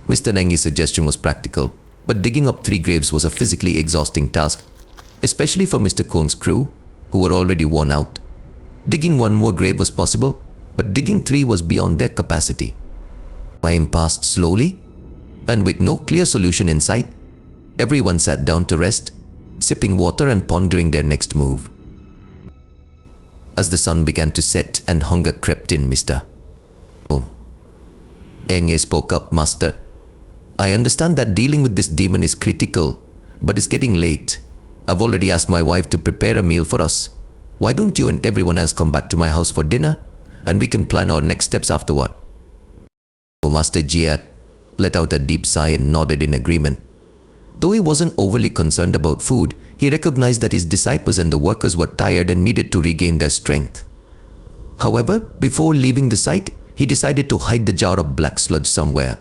Mr. Nengi's suggestion was practical, but digging up 3 graves was a physically exhausting task, especially for Mr. Kong's crew, who were already worn out. Digging 1 more grave was possible, but digging 3 was beyond their capacity. Time passed slowly, and with no clear solution in sight, everyone sat down to rest, sipping water and pondering their next move. As the sun began to set and hunger crept in, Mr. Enge spoke up. "Master, I understand that dealing with this demon is critical, but it's getting late. I've already asked my wife to prepare a meal for us. Why don't you and everyone else come back to my house for dinner, and we can plan our next steps afterward?" Master Jiat let out a deep sigh and nodded in agreement. Though he wasn't overly concerned about food, he recognized that his disciples and the workers were tired and needed to regain their strength. However, before leaving the site, he decided to hide the jar of black sludge somewhere.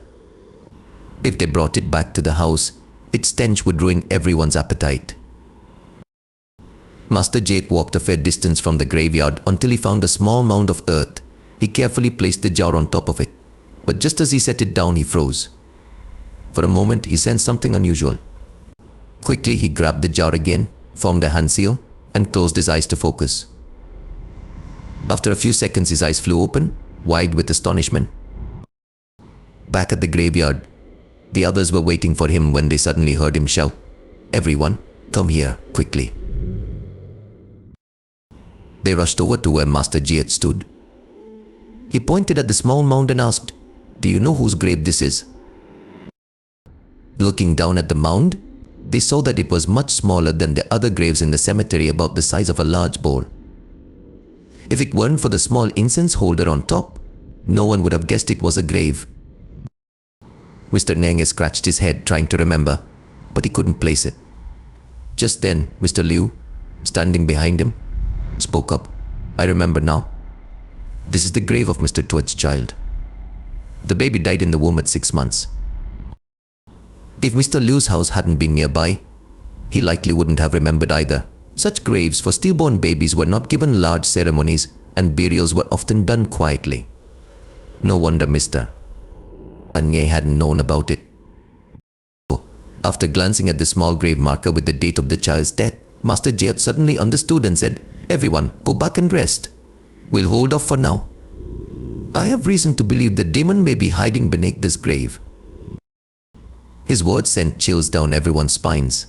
If they brought it back to the house, its stench would ruin everyone's appetite. Master Jiat walked a fair distance from the graveyard until he found a small mound of earth. He carefully placed the jar on top of it, but just as he set it down, he froze. For a moment, he sensed something unusual. Quickly, he grabbed the jar again, formed a hand seal, and closed his eyes to focus. After a few seconds, his eyes flew open, wide with astonishment. Back at the graveyard, the others were waiting for him when they suddenly heard him shout, "Everyone, come here, quickly." They rushed over to where Master Jiat stood. He pointed at the small mound and asked, "Do you know whose grave this is?" Looking down at the mound, they saw that it was much smaller than the other graves in the cemetery, about the size of a large bowl. If it weren't for the small incense holder on top, no one would have guessed it was a grave. Mr. Nenge scratched his head trying to remember, but he couldn't place it. Just then, Mr. Liu, standing behind him, spoke up. "I remember now. This is the grave of Mr. Tuat's child. The baby died in the womb at 6 months. If Mr. Liu's house hadn't been nearby, he likely wouldn't have remembered either. Such graves for stillborn babies were not given large ceremonies, and burials were often done quietly. No wonder Mr. Anye hadn't known about it." After glancing at the small grave marker with the date of the child's death, Master Jiat suddenly understood and said, "Everyone, go back and rest. We'll hold off for now. I have reason to believe the demon may be hiding beneath this grave." His words sent chills down everyone's spines.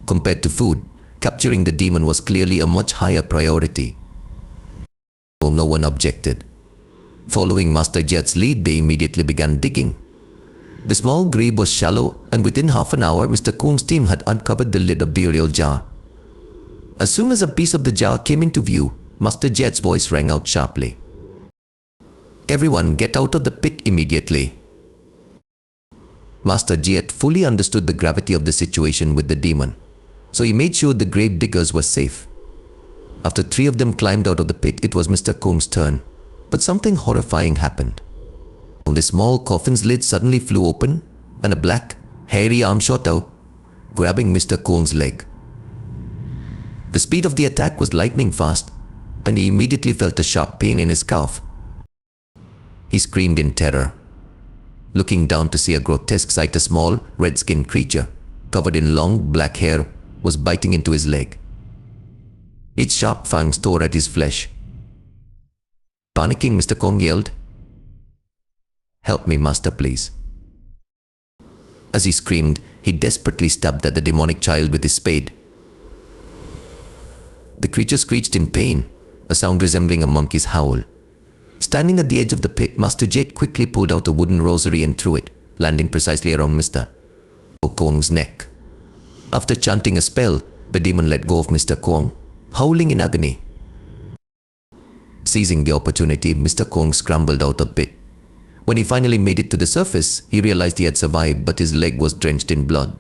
Compared to food, capturing the demon was clearly a much higher priority. No one objected. Following Master Jiat's lead, they immediately began digging. The small grave was shallow, and within half an hour, Mr. Kong's team had uncovered the lid of the burial jar. As soon as a piece of the jar came into view, Master Jiat's voice rang out sharply. "Everyone, get out of the pit immediately." Master Jiat fully understood the gravity of the situation with the demon, so he made sure the grave diggers were safe. After 3 of them climbed out of the pit, it was Mr. Kong's turn, but something horrifying happened. The small coffin's lid suddenly flew open, and a black, hairy arm shot out, grabbing Mr. Kong's leg. The speed of the attack was lightning fast, and he immediately felt a sharp pain in his calf. He screamed in terror, looking down to see a grotesque sight, a small, red-skinned creature, covered in long, black hair, was biting into his leg. Its sharp fangs tore at his flesh. Panicking, Mr. Kong yelled, "Help me, master, please." As he screamed, he desperately stabbed at the demonic child with his spade. The creature screeched in pain, a sound resembling a monkey's howl. Standing at the edge of the pit, Master Jet quickly pulled out a wooden rosary and threw it, landing precisely around Mr. Kong's neck. After chanting a spell, the demon let go of Mr. Kong, howling in agony. Seizing the opportunity, Mr. Kong scrambled out of the pit. When he finally made it to the surface, he realized he had survived, but his leg was drenched in blood.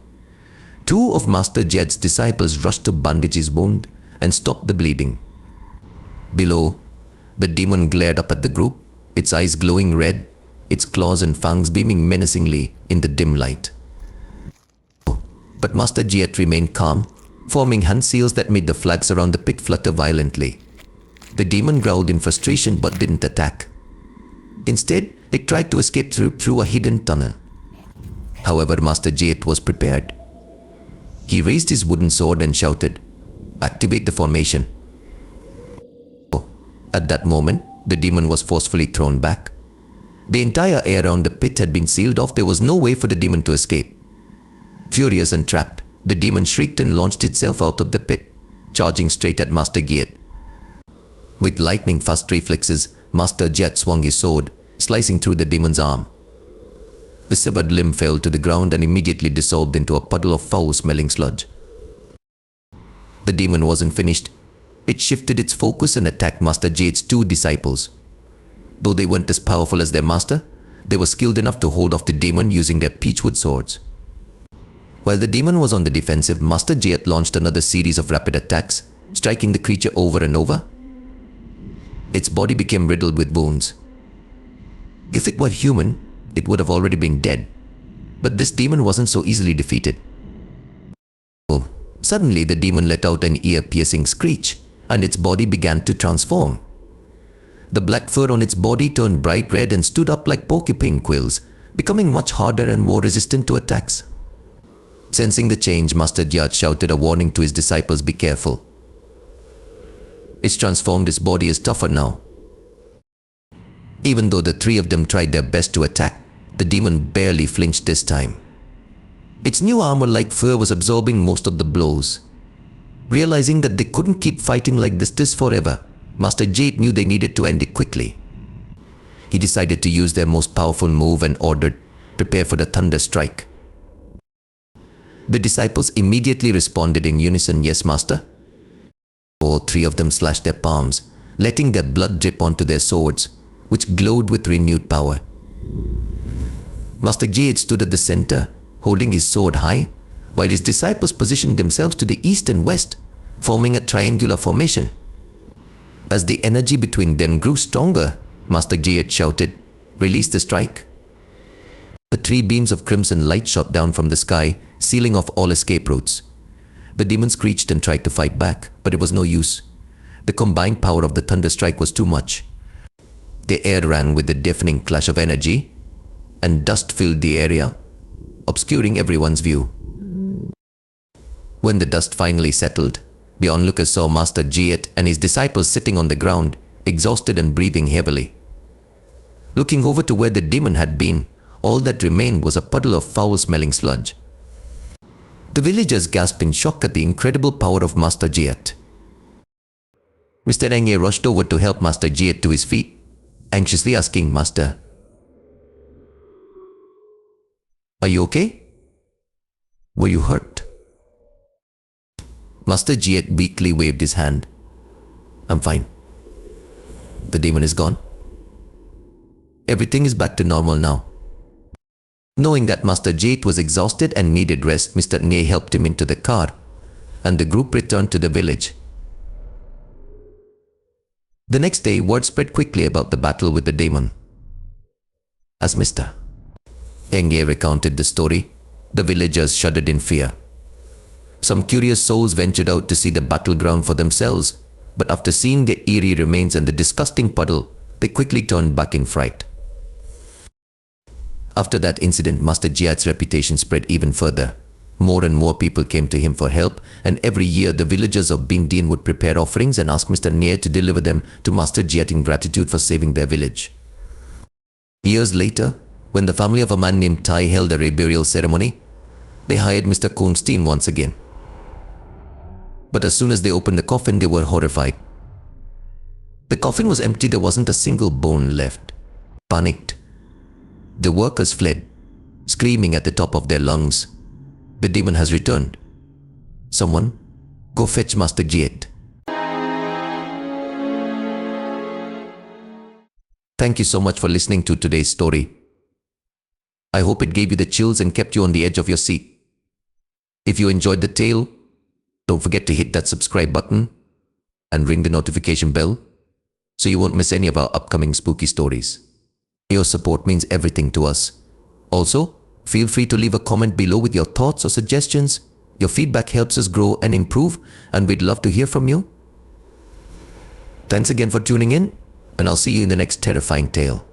Two of Master Jet's disciples rushed to bandage his wound and stop the bleeding. Below, the demon glared up at the group, its eyes glowing red, its claws and fangs beaming menacingly in the dim light. But Master Jet remained calm, forming hand seals that made the flags around the pit flutter violently. The demon growled in frustration but didn't attack. Instead, it tried to escape through a hidden tunnel. However, Master Jet was prepared. He raised his wooden sword and shouted, "Activate the formation." At that moment, the demon was forcefully thrown back. The entire air around the pit had been sealed off. There was no way for the demon to escape. Furious and trapped, the demon shrieked and launched itself out of the pit, charging straight at Master Jet. With lightning-fast reflexes, Master Jet swung his sword, slicing through the demon's arm. The severed limb fell to the ground and immediately dissolved into a puddle of foul-smelling sludge. The demon wasn't finished. It shifted its focus and attacked Master Jet's two disciples. Though they weren't as powerful as their master, they were skilled enough to hold off the demon using their peachwood swords. While the demon was on the defensive, Master Jet launched another series of rapid attacks, striking the creature over and over. Its body became riddled with wounds. If it were human, it would have already been dead. But this demon wasn't so easily defeated. Suddenly, the demon let out an ear-piercing screech, and its body began to transform. The black fur on its body turned bright red and stood up like porcupine quills, becoming much harder and more resistant to attacks. Sensing the change, Master Jet shouted a warning to his disciples, "Be careful. It's transformed. Its body is tougher now." Even though the three of them tried their best to attack, the demon barely flinched this time. Its new armor-like fur was absorbing most of the blows. Realizing that they couldn't keep fighting like this forever, Master Jet knew they needed to end it quickly. He decided to use their most powerful move and ordered, "Prepare for the thunder strike." The disciples immediately responded in unison, "Yes, Master." All three of them slashed their palms, letting their blood drip onto their swords, which glowed with renewed power. Master Jet stood at the center, holding his sword high, while his disciples positioned themselves to the east and west, forming a triangular formation. As the energy between them grew stronger, Master Jet shouted, "Release the strike." The three beams of crimson light shot down from the sky, sealing off all escape routes. The demon screeched and tried to fight back, but it was no use. The combined power of the thunder strike was too much. The air rang with a deafening clash of energy, and dust filled the area, obscuring everyone's view. When the dust finally settled, the onlookers saw Master Jet and his disciples sitting on the ground, exhausted and breathing heavily. Looking over to where the demon had been, all that remained was a puddle of foul-smelling sludge. The villagers gasped in shock at the incredible power of Master Jet. Mr. Enge rushed over to help Master Jet to his feet, anxiously asking, "Master, are you okay? Were you hurt?" Master Jet weakly waved his hand. "I'm fine. The demon is gone. Everything is back to normal now." Knowing that Master Jet was exhausted and needed rest, Mr. Nye helped him into the car, and the group returned to the village. The next day, word spread quickly about the battle with the demon. As Mr. Enge recounted the story, the villagers shuddered in fear. Some curious souls ventured out to see the battleground for themselves, but after seeing the eerie remains and the disgusting puddle, they quickly turned back in fright. After that incident, Master Jet's reputation spread even further. More and more people came to him for help, and every year the villagers of Bình Điền would prepare offerings and ask Mr. Nair to deliver them to Master Jiat in gratitude for saving their village. Years later, when the family of a man named Tai held a reburial ceremony, they hired Mr. Kornstein once again. But as soon as they opened the coffin, they were horrified. The coffin was empty, there wasn't a single bone left. Panicked, the workers fled, screaming at the top of their lungs, "The demon has returned. Someone, go fetch Master Jiat." Thank you so much for listening to today's story. I hope it gave you the chills and kept you on the edge of your seat. If you enjoyed the tale, don't forget to hit that subscribe button and ring the notification bell so you won't miss any of our upcoming spooky stories. Your support means everything to us. Also, feel free to leave a comment below with your thoughts or suggestions. Your feedback helps us grow and improve, and we'd love to hear from you. Thanks again for tuning in, and I'll see you in the next terrifying tale.